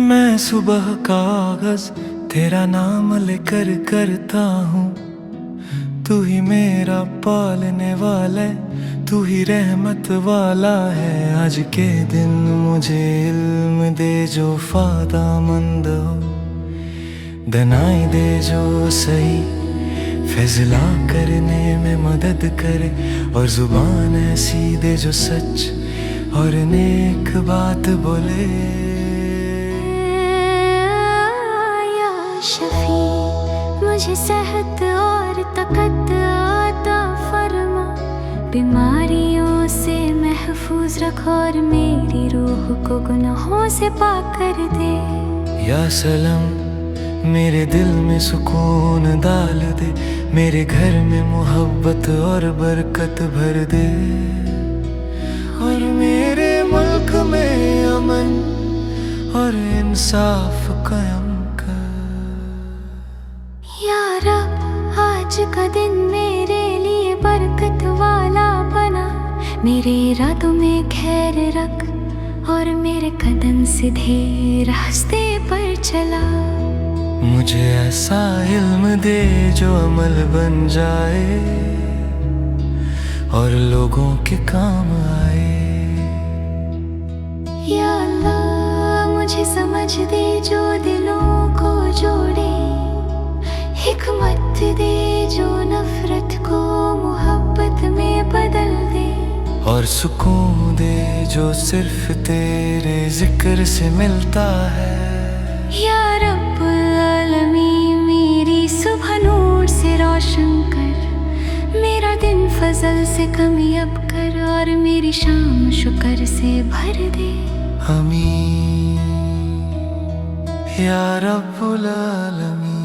मैं सुबह कागज तेरा नाम लेकर करता हूँ। तू ही मेरा पालने वाला है, तू ही रहमत वाला है। आज के दिन मुझे इल्म दे जो फायदेमंद हो, दनाई दे जो सही फैसला करने में मदद करे, और जुबान ऐसी दे जो सच और नेक बात बोले। या शफी मुझे सेहत और ताकत अता फरमा, बीमारियों से महफूज रख और मेरी रूह को गुनाहों से पाक कर दे। या सलाम मेरे दिल में सुकून डाल दे, मेरे घर में मोहब्बत और बरकत भर दे, और मेरे मुल्क में अमन और इंसाफ कायम कर। या रब आज का दिन मेरे लिए बरकत वाला बना, मेरे इरादों में खैर रख और मेरे कदम सीधे रास्ते पर चला। मुझे ऐसा इल्म दे जो अमल बन जाए और लोगों के काम आए। या अल्लाह मुझे समझ दे जो दिलों को जोड़े, हिकमत दे जो नफरत को मोहब्बत में बदल दे, और सुकून दे जो सिर्फ तेरे जिक्र से मिलता है। या रब्बुल आलमीन मेरी सुबह नूर से रोशन कर, मेरा दिन फजल से कमियाब कर और मेरी शाम शुक्र से भर दे। आमीन या रब्बुल आलमीन।